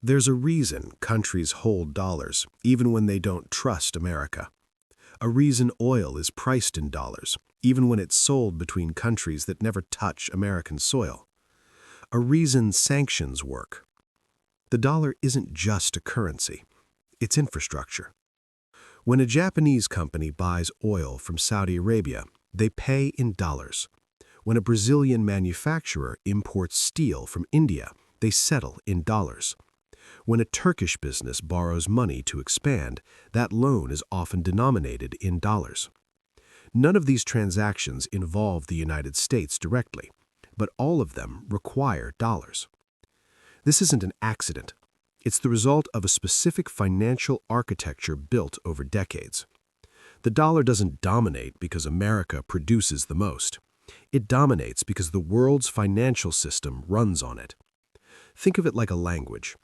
There's a reason countries hold dollars, even when they don't trust America. A reason oil is priced in dollars, even when it's sold between countries that never touch American soil. A reason sanctions work. The dollar isn't just a currency, it's infrastructure. When a Japanese company buys oil from Saudi Arabia, they pay in dollars. When a Brazilian manufacturer imports steel from India, they settle in dollars. When a Turkish business borrows money to expand, that loan is often denominated in dollars. None of these transactions involve the United States directly, but all of them require dollars. This isn't an accident. It's the result of a specific financial architecture built over decades. The dollar doesn't dominate because America produces the most. It dominates because the world's financial system runs on it. Think of it like a language.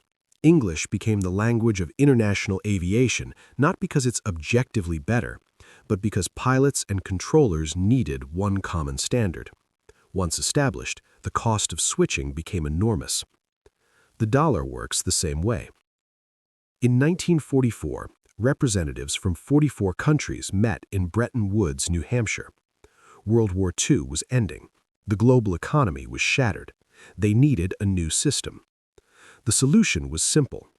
English became the language of international aviation not because it's objectively better, but because pilots and controllers needed one common standard. Once established, the cost of switching became enormous. The dollar works the same way. In 1944, representatives from 44 countries met in Bretton Woods, New Hampshire. World War II was ending. The global economy was shattered. They needed a new system. The solution was simple.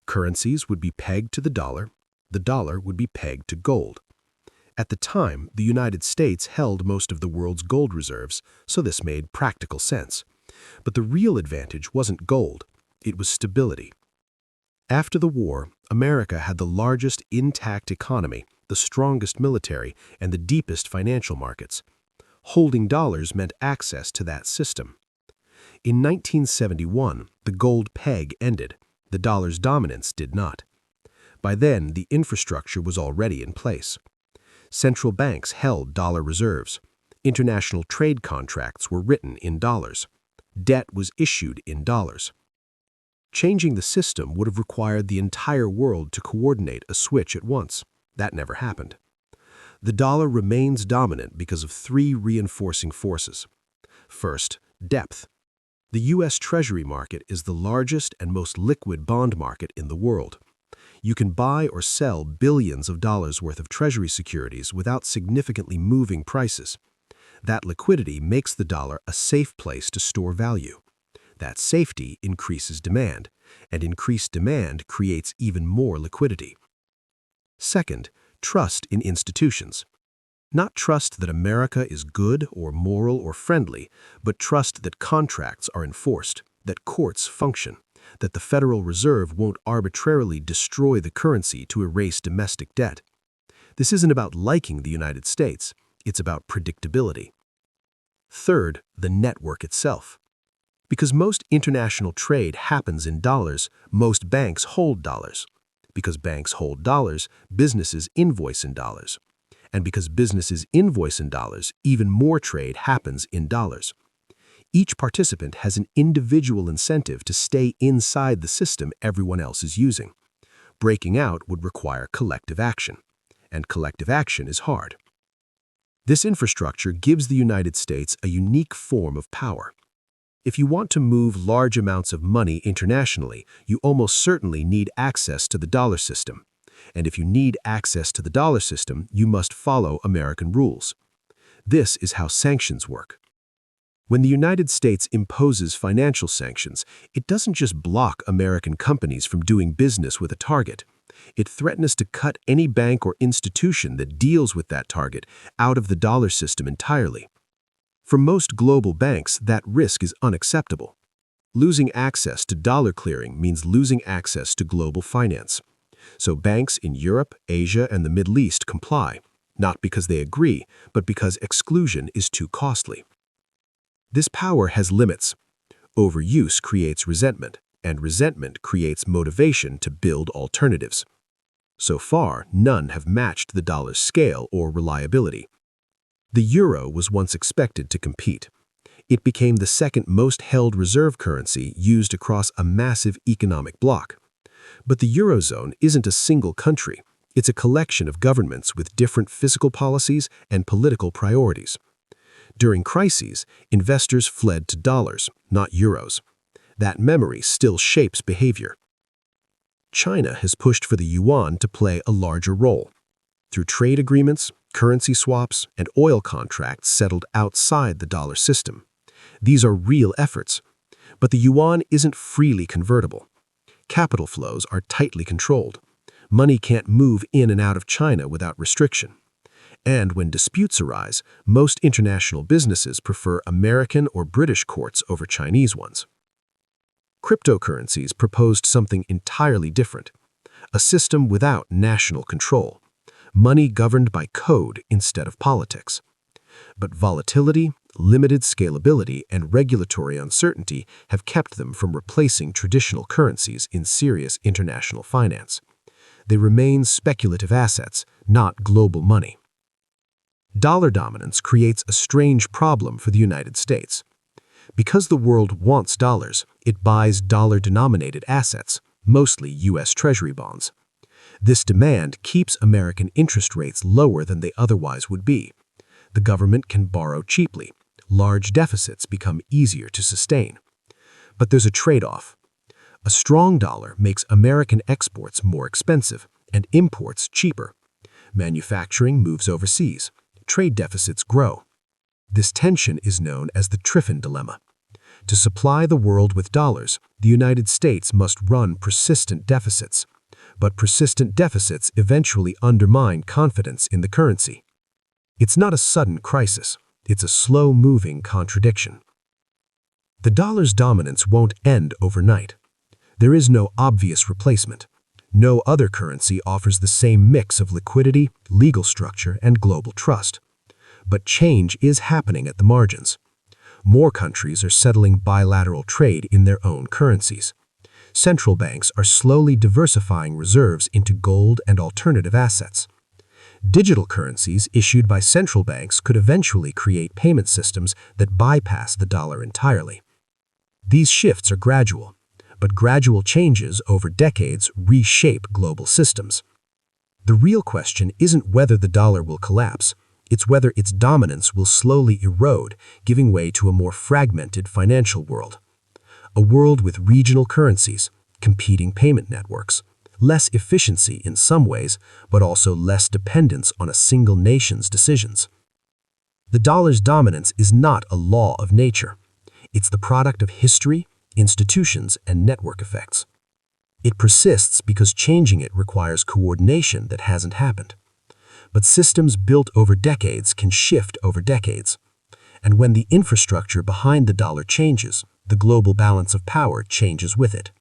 Currencies would be pegged to the dollar would be pegged to gold. At the time, the United States held most of the world's gold reserves, so this made practical sense. But the real advantage wasn't gold, it was stability. After the war, America had the largest intact economy, the strongest military, and the deepest financial markets. Holding dollars meant access to that system. In 1971, the gold peg ended. The dollar's dominance did not. By then, the infrastructure was already in place. Central banks held dollar reserves. International trade contracts were written in dollars. Debt was issued in dollars. Changing the system would have required the entire world to coordinate a switch at once. That never happened. The dollar remains dominant because of three reinforcing forces. First, depth. The U.S. Treasury market is the largest and most liquid bond market in the world. You can buy or sell billions of dollars worth of Treasury securities without significantly moving prices. That liquidity makes the dollar a safe place to store value. That safety increases demand, and increased demand creates even more liquidity. Second, trust in institutions. Not trust that America is good or moral or friendly, but trust that contracts are enforced, that courts function, that the Federal Reserve won't arbitrarily destroy the currency to erase domestic debt. This isn't about liking the United States, it's about predictability. Third, the network itself. Because most international trade happens in dollars, most banks hold dollars. Because banks hold dollars, businesses invoice in dollars. And because businesses invoice in dollars, even more trade happens in dollars. Each participant has an individual incentive to stay inside the system everyone else is using. Breaking out would require collective action, and collective action is hard. This infrastructure gives the United States a unique form of power. If you want to move large amounts of money internationally, you almost certainly need access to the dollar system. And if you need access to the dollar system, you must follow American rules. This is how sanctions work. When the United States imposes financial sanctions, it doesn't just block American companies from doing business with a target. It threatens to cut any bank or institution that deals with that target out of the dollar system entirely. For most global banks, that risk is unacceptable. Losing access to dollar clearing means losing access to global finance. So banks in Europe, Asia, and the Middle East comply, not because they agree, but because exclusion is too costly. This power has limits. Overuse creates resentment, and resentment creates motivation to build alternatives. So far, none have matched the dollar's scale or reliability. The euro was once expected to compete. It became the second most held reserve currency used across a massive economic bloc. But the Eurozone isn't a single country. It's a collection of governments with different fiscal policies and political priorities. During crises, investors fled to dollars, not euros. That memory still shapes behavior. China has pushed for the yuan to play a larger role. Through trade agreements, currency swaps, and oil contracts settled outside the dollar system. These are real efforts. But the yuan isn't freely convertible. Capital flows are tightly controlled. Money can't move in and out of China without restriction. And when disputes arise, most international businesses prefer American or British courts over Chinese ones. Cryptocurrencies proposed something entirely different, a system without national control, money governed by code instead of politics. But volatility, limited scalability, and regulatory uncertainty have kept them from replacing traditional currencies in serious international finance. They remain speculative assets, not global money. Dollar dominance creates a strange problem for the United States. Because the world wants dollars, it buys dollar-denominated assets, mostly U.S. Treasury bonds. This demand keeps American interest rates lower than they otherwise would be. The government can borrow cheaply. Large deficits become easier to sustain. But there's a trade-off. A strong dollar makes American exports more expensive and imports cheaper. Manufacturing moves overseas. Trade deficits grow. This tension is known as the Triffin dilemma. To supply the world with dollars, the United States must run persistent deficits. But persistent deficits eventually undermine confidence in the currency. It's not a sudden crisis. It's a slow-moving contradiction. The dollar's dominance won't end overnight. There is no obvious replacement. No other currency offers the same mix of liquidity, legal structure, and global trust. But change is happening at the margins. More countries are settling bilateral trade in their own currencies. Central banks are slowly diversifying reserves into gold and alternative assets. Digital currencies issued by central banks could eventually create payment systems that bypass the dollar entirely. These shifts are gradual, but gradual changes over decades reshape global systems. The real question isn't whether the dollar will collapse, it's whether its dominance will slowly erode, giving way to a more fragmented financial world. A world with regional currencies, competing payment networks, less efficiency in some ways, but also less dependence on a single nation's decisions. The dollar's dominance is not a law of nature. It's the product of history, institutions, and network effects. It persists because changing it requires coordination that hasn't happened. But systems built over decades can shift over decades. And when the infrastructure behind the dollar changes, the global balance of power changes with it.